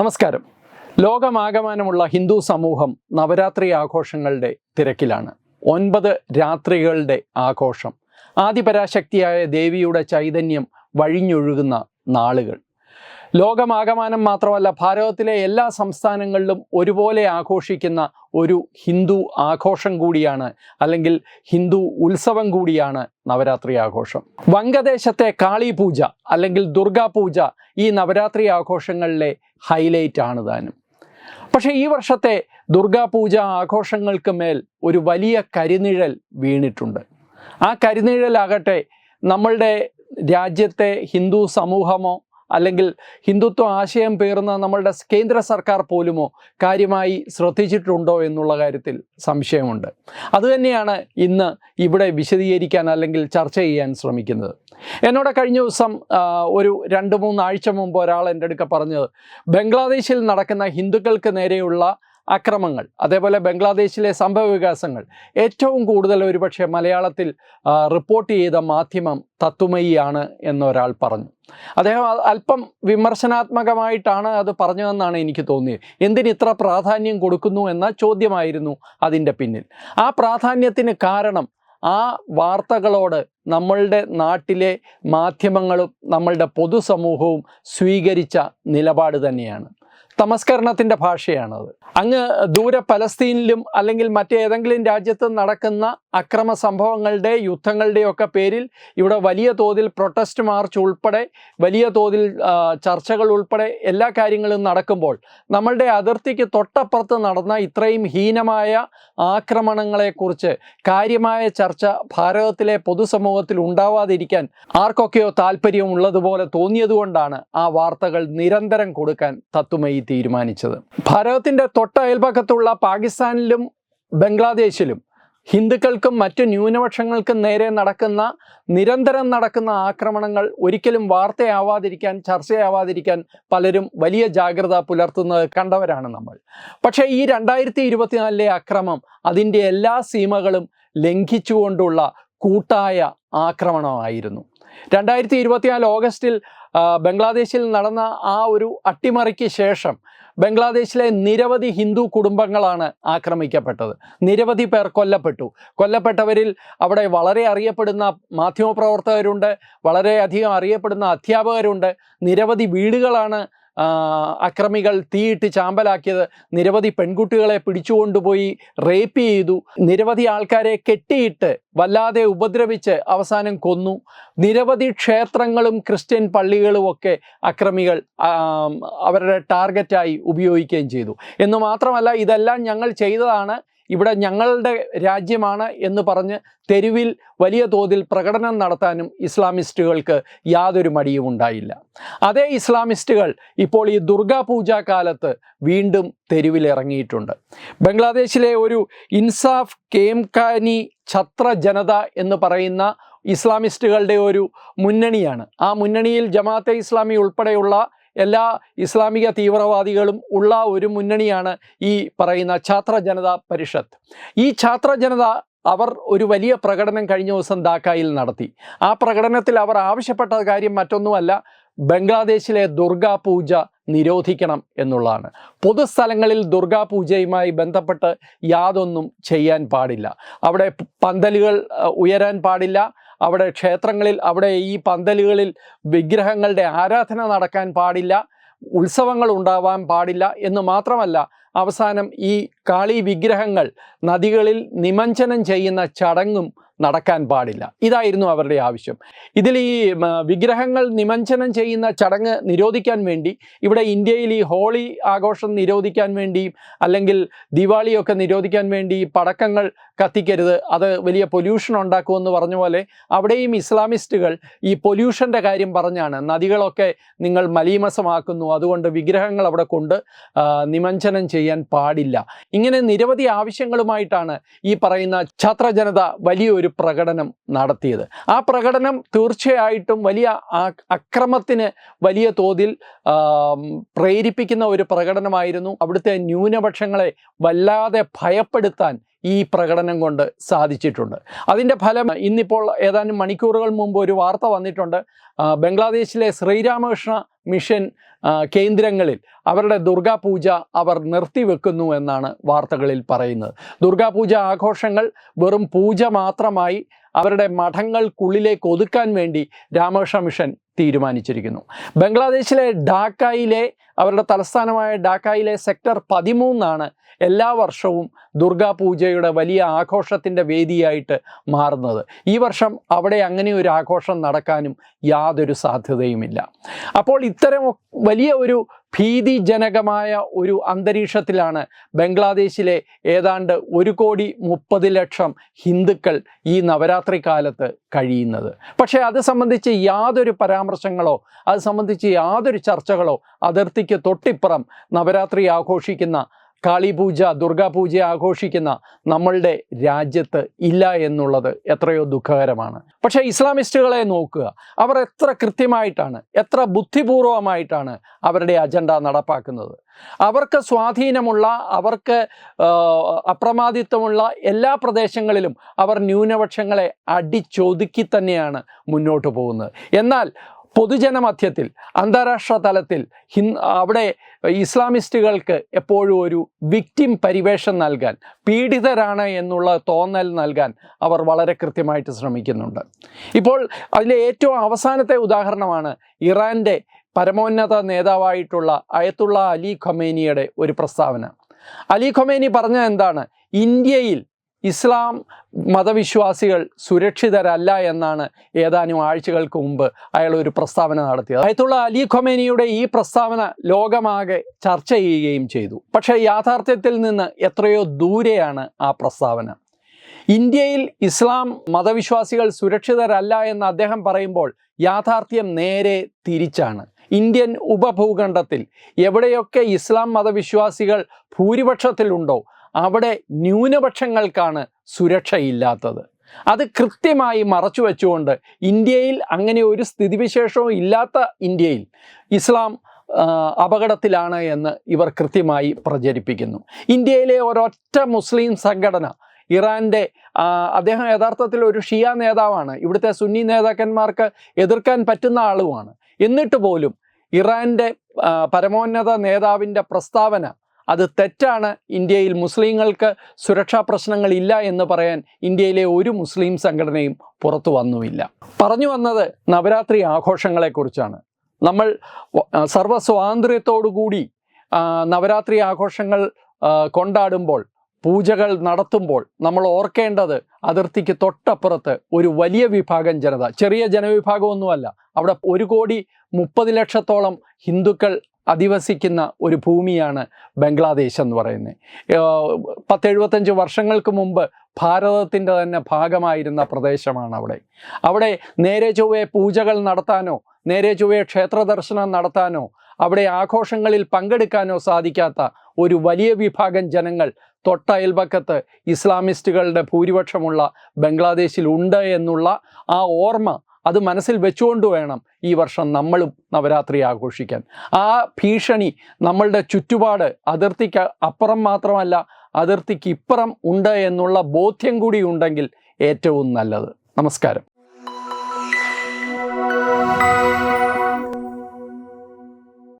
നമസ്കാരം. ലോകമാകമാനമുള്ള ഹിന്ദു സമൂഹം നവരാത്രി ആഘോഷങ്ങളുടെ തിരക്കിലാണ്. 9 രാത്രികളുടെ ആഘോഷം, ആദിപരാശക്തിയായ ദേവിയുടെ ചൈതന്യം വഴിഞ്ഞൊഴുകുന്ന നാളുകൾ. ലോകമാകമാനം മാത്രമല്ല, ഭാരതത്തിലെ എല്ലാ സംസ്ഥാനങ്ങളിലും ഒരുപോലെ ആഘോഷിക്കുന്ന ഒരു ഹിന്ദു ആഘോഷം കൂടിയാണ്, അല്ലെങ്കിൽ ഹിന്ദു ഉത്സവം കൂടിയാണ് നവരാത്രി ആഘോഷം. വംഗദേശത്തെ കാളി പൂജ അല്ലെങ്കിൽ ദുർഗാ പൂജ ഈ നവരാത്രി ആഘോഷങ്ങളിലെ ഹൈലൈറ്റ് ആണ് താനും. പക്ഷേ ഈ വർഷത്തെ ദുർഗാ പൂജ ആഘോഷങ്ങൾക്ക് മേൽ ഒരു വലിയ കരിനിഴൽ വീണിട്ടുണ്ട്. ആ കരിനിഴലാകട്ടെ നമ്മളുടെ രാജ്യത്തെ ഹിന്ദു സമൂഹമോ അല്ലെങ്കിൽ ഹിന്ദുത്വ ആശയം പേറുന്ന നമ്മളുടെ കേന്ദ്ര സർക്കാർ പോലുമോ കാര്യമായി ശ്രദ്ധിച്ചിട്ടുണ്ടോ എന്നുള്ള കാര്യത്തിൽ സംശയമുണ്ട്. അതുതന്നെയാണ് ഇന്ന് ഇവിടെ വിശദീകരിക്കാൻ അല്ലെങ്കിൽ ചർച്ച ചെയ്യാൻ ശ്രമിക്കുന്നത്. എന്നോട് കഴിഞ്ഞ ദിവസം ഒരു 2-3 ആഴ്ച മുമ്പ് ഒരാൾ എൻ്റെ അടുക്ക പറഞ്ഞത്, ബംഗ്ലാദേശിൽ നടക്കുന്ന ഹിന്ദുക്കൾക്ക് നേരെയുള്ള അക്രമങ്ങൾ, അതേപോലെ ബംഗ്ലാദേശിലെ സംഭവ വികാസങ്ങൾ ഏറ്റവും കൂടുതൽ ഒരുപക്ഷെ മലയാളത്തിൽ റിപ്പോർട്ട് ചെയ്ത മാധ്യമം തത്വമയിയാണ് എന്നൊരാൾ പറഞ്ഞു. അദ്ദേഹം അല്പം വിമർശനാത്മകമായിട്ടാണ് അത് പറഞ്ഞതെന്നാണ് എനിക്ക് തോന്നിയത്. എന്തിനിത്ര പ്രാധാന്യം കൊടുക്കുന്നു എന്ന ചോദ്യമായിരുന്നു അതിൻ്റെ പിന്നിൽ. ആ പ്രാധാന്യത്തിന് കാരണം ആ വാർത്തകളോട് നമ്മളുടെ നാട്ടിലെ മാധ്യമങ്ങളും നമ്മളുടെ പൊതുസമൂഹവും സ്വീകരിച്ച നിലപാട് തന്നെയാണ്. തമസ്കരണത്തിൻ്റെ ഭാഷയാണത്. അങ്ങ് ദൂരെ പലസ്തീനിലും അല്ലെങ്കിൽ മറ്റേതെങ്കിലും രാജ്യത്ത് നടക്കുന്ന അക്രമ സംഭവങ്ങളുടെ യുദ്ധങ്ങളുടെയൊക്കെ പേരിൽ ഇവിടെ വലിയ തോതിൽ പ്രൊട്ടസ്റ്റ് മാർച്ച് ഉൾപ്പെടെ വലിയ തോതിൽ ചർച്ചകൾ ഉൾപ്പെടെ എല്ലാ കാര്യങ്ങളും നടക്കുമ്പോൾ നമ്മളുടെ അതിർത്തിക്ക് തൊട്ടപ്പുറത്ത് നടന്ന ഇത്രയും ഹീനമായ ആക്രമണങ്ങളെക്കുറിച്ച് കാര്യമായ ചർച്ച ഭാരതത്തിലെ പൊതുസമൂഹത്തിൽ ഉണ്ടാവാതിരിക്കാൻ ആർക്കൊക്കെയോ താല്പര്യമുള്ളതുപോലെ തോന്നിയതുകൊണ്ടാണ് ആ വാർത്തകൾ നിരന്തരം കൊടുക്കാൻ തത്വമയി തീരുമാനിച്ചത്. ഭാരതത്തിൻ്റെ തൊട്ട അയൽപക്കത്തുള്ള പാകിസ്ഥാനിലും ബംഗ്ലാദേശിലും ഹിന്ദുക്കൾക്കും മറ്റു ന്യൂനപക്ഷങ്ങൾക്കും നേരെ നിരന്തരം നടക്കുന്ന ആക്രമണങ്ങൾ ഒരിക്കലും വാർത്തയാവാതിരിക്കാൻ, ചർച്ചയാവാതിരിക്കാൻ പലരും വലിയ ജാഗ്രത പുലർത്തുന്നത് കണ്ടവരാണ് നമ്മൾ. പക്ഷേ ഈ 2024 അക്രമം അതിൻ്റെ എല്ലാ സീമകളും ലംഘിച്ചുകൊണ്ടുള്ള കൂട്ടായ ആക്രമണമായിരുന്നു. 2024 ഓഗസ്റ്റിൽ ബംഗ്ലാദേശിൽ നടന്ന ആ ഒരു അട്ടിമറിക്ക് ശേഷം ബംഗ്ലാദേശിലെ നിരവധി ഹിന്ദു കുടുംബങ്ങളാണ് ആക്രമിക്കപ്പെട്ടത്. നിരവധി പേർ കൊല്ലപ്പെട്ടവരിൽ അവിടെ വളരെ അറിയപ്പെടുന്ന മാധ്യമപ്രവർത്തകരുണ്ട്, വളരെയധികം അറിയപ്പെടുന്ന അധ്യാപകരുണ്ട്. നിരവധി വീടുകളാണ് അക്രമികൾ തീയിട്ട് ചാമ്പലാക്കിയത്. നിരവധി പെൺകുട്ടികളെ പിടിച്ചുകൊണ്ടുപോയി റേപ്പ് ചെയ്തു. നിരവധി ആൾക്കാരെ കെട്ടിയിട്ട് വല്ലാതെ ഉപദ്രവിച്ച് അവസാനം കൊന്നു. നിരവധി ക്ഷേത്രങ്ങളും ക്രിസ്ത്യൻ പള്ളികളും ഒക്കെ അക്രമികൾ അവരുടെ ടാർഗറ്റായി ഉപയോഗിക്കുകയും ചെയ്തു. എന്ന് മാത്രമല്ല, ഇതെല്ലാം ഞങ്ങൾ ചെയ്തതാണ്, ഇവിടെ ഞങ്ങളുടെ രാജ്യമാണ് എന്ന് പറഞ്ഞ് തെരുവിൽ വലിയ തോതിൽ പ്രകടനം നടത്താനും ഇസ്ലാമിസ്റ്റുകൾക്ക് യാതൊരു മടിയും ഉണ്ടായില്ല. അതേ ഇസ്ലാമിസ്റ്റുകൾ ഇപ്പോൾ ഈ ദുർഗാ പൂജാ കാലത്ത് വീണ്ടും തെരുവിലിറങ്ങിയിട്ടുണ്ട്. ബംഗ്ലാദേശിലെ ഒരു ഇൻസാഫ് കേംഖാനി ഛത്ര ജനത എന്ന് പറയുന്ന ഇസ്ലാമിസ്റ്റുകളുടെ ഒരു മുന്നണിയാണ്. ആ മുന്നണിയിൽ ജമാഅത്തെ ഇസ്ലാമി ഉൾപ്പെടെയുള്ള എല്ലാ ഇസ്ലാമിക തീവ്രവാദികളും ഉള്ള ഒരു മുന്നണിയാണ് ഈ പറയുന്ന ഛാത്ര ജനതാ പരിഷത്ത്. ഈ ഛാത്ര ജനത അവർ ഒരു വലിയ പ്രകടനം കഴിഞ്ഞ ദിവസം ധാക്കയിൽ നടത്തി. ആ പ്രകടനത്തിൽ അവർ ആവശ്യപ്പെട്ട കാര്യം മറ്റൊന്നുമല്ല, ബംഗ്ലാദേശിലെ ദുർഗാ പൂജ നിരോധിക്കണം എന്നുള്ളതാണ്. പൊതുസ്ഥലങ്ങളിൽ ദുർഗാ പൂജയുമായി ബന്ധപ്പെട്ട് യാതൊന്നും ചെയ്യാൻ പാടില്ല. അവിടെ പന്തലുകൾ ഉയരാൻ പാടില്ല. അവിടെ ക്ഷേത്രങ്ങളിൽ, അവിടെ ഈ പന്തലുകളിൽ വിഗ്രഹങ്ങളുടെ ആരാധന നടക്കാൻ പാടില്ല. ഉത്സവങ്ങൾ ഉണ്ടാവാൻ പാടില്ല എന്ന് മാത്രമല്ല, അവസാനം ഈ കാളി വിഗ്രഹങ്ങൾ നദികളിൽ നിമജ്ജനം ചെയ്യുന്ന ചടങ്ങും നടക്കാൻ പാടില്ല. ഇതായിരുന്നു അവരുടെ ആവശ്യം. ഇതിൽ ഈ വിഗ്രഹങ്ങൾ നിമജ്ജനം ചെയ്യുന്ന ചടങ്ങ് നിരോധിക്കാൻ വേണ്ടി ഇവിടെ ഇന്ത്യയിൽ ഈ ഹോളി ആഘോഷം നിരോധിക്കാൻ വേണ്ടിയും അല്ലെങ്കിൽ ദിവാളിയൊക്കെ നിരോധിക്കാൻ വേണ്ടി പടക്കങ്ങൾ കത്തിക്കരുത്, അത് വലിയ പൊല്യൂഷൻ ഉണ്ടാക്കുമെന്ന് പറഞ്ഞ പോലെ അവിടെയും ഇസ്ലാമിസ്റ്റുകൾ ഈ പൊല്യൂഷൻ്റെ കാര്യം പറഞ്ഞാണ് നദികളൊക്കെ നിങ്ങൾ മലീമസമാക്കുന്നു, അതുകൊണ്ട് വിഗ്രഹങ്ങൾ അവിടെ കൊണ്ട് നിമജ്ജനം ചെയ്യാൻ പാടില്ല. ഇങ്ങനെ നിരവധി ആവശ്യങ്ങളുമായിട്ടാണ് ഈ പറയുന്ന ഛാത്ര ജനത വലിയൊരു പ്രകടനം നടത്തിയത്. ആ പ്രകടനം തീർച്ചയായിട്ടും വലിയ അക്രമത്തിന് വലിയ തോതിൽ പ്രേരിപ്പിക്കുന്ന ഒരു പ്രകടനമായിരുന്നു. അവിടുത്തെ ന്യൂനപക്ഷങ്ങളെ വല്ലാതെ ഭയപ്പെടുത്താൻ ഈ പ്രകടനം കൊണ്ട് സാധിച്ചിട്ടുണ്ട്. അതിൻ്റെ ഫലം ഇന്നിപ്പോൾ ഏതാനും മണിക്കൂറുകൾ മുമ്പ് ഒരു വാർത്ത വന്നിട്ടുണ്ട്. ബംഗ്ലാദേശിലെ ശ്രീരാമകൃഷ്ണ മിഷൻ കേന്ദ്രങ്ങളിൽ അവരുടെ ദുർഗാപൂജ അവർ നിർത്തിവെക്കുന്നു എന്നാണ് വാർത്തകളിൽ പറയുന്നത്. ദുർഗാപൂജ ആഘോഷങ്ങൾ വെറും പൂജ മാത്രമായി അവരുടെ മഠങ്ങൾക്കുള്ളിലേക്ക് ഒതുക്കാൻ വേണ്ടി രാമകൃഷ്ണ മിഷൻ തീരുമാനിച്ചിരിക്കുന്നു. ബംഗ്ലാദേശിലെ ഢാക്കയിലെ അവരുടെ തലസ്ഥാനമായ ഢാക്കയിലെ സെക്ടർ 13 എല്ലാ വർഷവും ദുർഗാപൂജയുടെ വലിയ ആഘോഷത്തിൻ്റെ വേദിയായിട്ട് മാറുന്നത്. ഈ വർഷം അവിടെ അങ്ങനെ ഒരു ആഘോഷം നടക്കാനും യാതൊരു സാധ്യതയുമില്ല. അപ്പോൾ ഇത്തരം വലിയ ഒരു ഭീതിജനകമായ ഒരു അന്തരീക്ഷത്തിലാണ് ബംഗ്ലാദേശിലെ ഏതാണ്ട് 1,30,00,000 ഹിന്ദുക്കൾ ഈ നവരാത്രി കാലത്ത് കഴിയുന്നത്. പക്ഷേ അത് സംബന്ധിച്ച് യാതൊരു പരാമർശങ്ങളോ അത് സംബന്ധിച്ച് യാതൊരു ചർച്ചകളോ അതിർത്തിക്ക് തൊട്ടിപ്പുറം നവരാത്രി ആഘോഷിക്കുന്ന, കാളിപൂജ, ദുർഗാപൂജ ആഘോഷിക്കുന്ന നമ്മളുടെ രാജ്യത്ത് ഇല്ല എന്നുള്ളത് എത്രയോ ദുഃഖകരമാണ്. പക്ഷേ ഇസ്ലാമിസ്റ്റുകളെ നോക്കുക, അവർ എത്ര കൃത്യമായിട്ടാണ്, എത്ര ബുദ്ധിപൂർവമായിട്ടാണ് അവരുടെ അജണ്ട നടപ്പാക്കുന്നത്. അവർക്ക് സ്വാധീനമുള്ള, അവർക്ക് അപ്രമാദിത്വമുള്ള എല്ലാ പ്രദേശങ്ങളിലും അവർ ന്യൂനപക്ഷങ്ങളെ അടിച്ചൊതുക്കി തന്നെയാണ് മുന്നോട്ട് പോകുന്നത്. എന്നാൽ പൊതുജനമധ്യത്തിൽ, അന്താരാഷ്ട്ര തലത്തിൽ അവിടെ ഇസ്ലാമിസ്റ്റുകൾക്ക് എപ്പോഴും ഒരു വിക്ടിം പരിവേഷം നൽകാൻ, പീഡിതരാണ് എന്നുള്ള തോന്നൽ നൽകാൻ അവർ വളരെ കൃത്യമായിട്ട് ശ്രമിക്കുന്നുണ്ട്. ഇപ്പോൾ അതിലെ ഏറ്റവും അവസാനത്തെ ഉദാഹരണമാണ് ഇറാൻ്റെ പരമോന്നത നേതാവായിട്ടുള്ള അയത്തുള്ള അലി ഖൊമേനിയുടെ ഒരു പ്രസ്താവന. അലി ഖൊമേനി പറഞ്ഞത് എന്താണ്? ഇന്ത്യയിൽ ഇസ്ലാം മതവിശ്വാസികൾ സുരക്ഷിതരല്ല എന്നാണ് ഏതാനും ആഴ്ചകൾക്ക് മുമ്പ് അയാൾ ഒരു പ്രസ്താവന നടത്തിയത്. അയത്തുള്ള അലി ഖൊമേനിയുടെ ഈ പ്രസ്താവന ലോകമാകെ ചർച്ച ചെയ്യുകയും ചെയ്തു. പക്ഷേ യാഥാർത്ഥ്യത്തിൽ നിന്ന് എത്രയോ ദൂരെയാണ് ആ പ്രസ്താവന. ഇന്ത്യയിൽ ഇസ്ലാം മതവിശ്വാസികൾ സുരക്ഷിതരല്ല എന്ന് അദ്ദേഹം പറയുമ്പോൾ യാഥാർത്ഥ്യം നേരെ തിരിച്ചാണ്. ഇന്ത്യൻ ഉപഭൂഖണ്ഡത്തിൽ എവിടെയൊക്കെ ഇസ്ലാം മതവിശ്വാസികൾ ഭൂരിപക്ഷത്തിലുണ്ടോ അവിടെ ന്യൂനപക്ഷങ്ങൾക്കാണ് സുരക്ഷയില്ലാത്തത്. അത് കൃത്യമായി മറച്ചു വെച്ചുകൊണ്ട് ഇന്ത്യയിൽ അങ്ങനെ ഒരു സ്ഥിതിവിശേഷവും ഇല്ലാത്ത ഇന്ത്യയിൽ ഇസ്ലാം അപകടത്തിലാണ് എന്ന് ഇവർ കൃത്യമായി പ്രചരിപ്പിക്കുന്നു. ഇന്ത്യയിലെ ഒരൊറ്റ മുസ്ലിം സംഘടന, ഇറാൻ്റെ അദ്ദേഹം യഥാർത്ഥത്തിൽ ഒരു ഷിയ നേതാവാണ്, ഇവിടുത്തെ സുന്നി നേതാക്കന്മാർക്ക് എതിർക്കാൻ പറ്റുന്ന ആളുമാണ്. എന്നിട്ട് പോലും ഇറാൻ്റെ പരമോന്നത നേതാവിൻ്റെ പ്രസ്താവന അത് തെറ്റാണ്, ഇന്ത്യയിൽ മുസ്ലിങ്ങൾക്ക് സുരക്ഷാ പ്രശ്നങ്ങളില്ല എന്ന് പറയാൻ ഇന്ത്യയിലെ ഒരു മുസ്ലിം സംഘടനയും പുറത്തു വന്നുമില്ല. പറഞ്ഞു വന്നത് നവരാത്രി ആഘോഷങ്ങളെക്കുറിച്ചാണ്. നമ്മൾ സർവ്വസ്വാതന്ത്ര്യത്തോടുകൂടി നവരാത്രി ആഘോഷങ്ങൾ കൊണ്ടാടുമ്പോൾ, പൂജകൾ നടത്തുമ്പോൾ നമ്മൾ ഓർക്കേണ്ടത് അതിർത്തിക്ക് തൊട്ടപ്പുറത്ത് ഒരു വലിയ വിഭാഗം ജനത, ചെറിയ ജനവിഭാഗമൊന്നുമല്ല, അവിടെ 1,30,00,000 ഹിന്ദുക്കൾ അധിവസിക്കുന്ന ഒരു ഭൂമിയാണ് ബംഗ്ലാദേശ് എന്ന് പറയുന്നത്. 10-75 വർഷങ്ങൾക്ക് മുമ്പ് ഭാരതത്തിൻ്റെ തന്നെ ഭാഗമായിരുന്ന പ്രദേശമാണ് അവിടെ നേരെ ചൊവ്വേ പൂജകൾ നടത്താനോ നേരെ ചൊവ്വേ ക്ഷേത്ര ദർശനം നടത്താനോ അവിടെ ആഘോഷങ്ങളിൽ പങ്കെടുക്കാനോ സാധിക്കാത്ത ഒരു വലിയ വിഭാഗം ജനങ്ങൾ തൊട്ടയൽപക്കത്ത് ഇസ്ലാമിസ്റ്റുകളുടെ ഭൂരിപക്ഷമുള്ള ബംഗ്ലാദേശിലുണ്ട് എന്നുള്ള ആ ഓർമ്മ അത് മനസ്സിൽ വെച്ചുകൊണ്ട് വേണം ഈ വർഷം നമ്മളും നവരാത്രി ആഘോഷിക്കാൻ. ആ ഭീഷണി നമ്മളുടെ ചുറ്റുപാട് അതിർത്തിക്ക് അപ്പുറം മാത്രമല്ല അതിർത്തിക്ക് ഇപ്പുറം ഉണ്ട് എന്നുള്ള ബോധ്യം കൂടി ഉണ്ടെങ്കിൽ ഏറ്റവും നല്ലത്. നമസ്കാരം.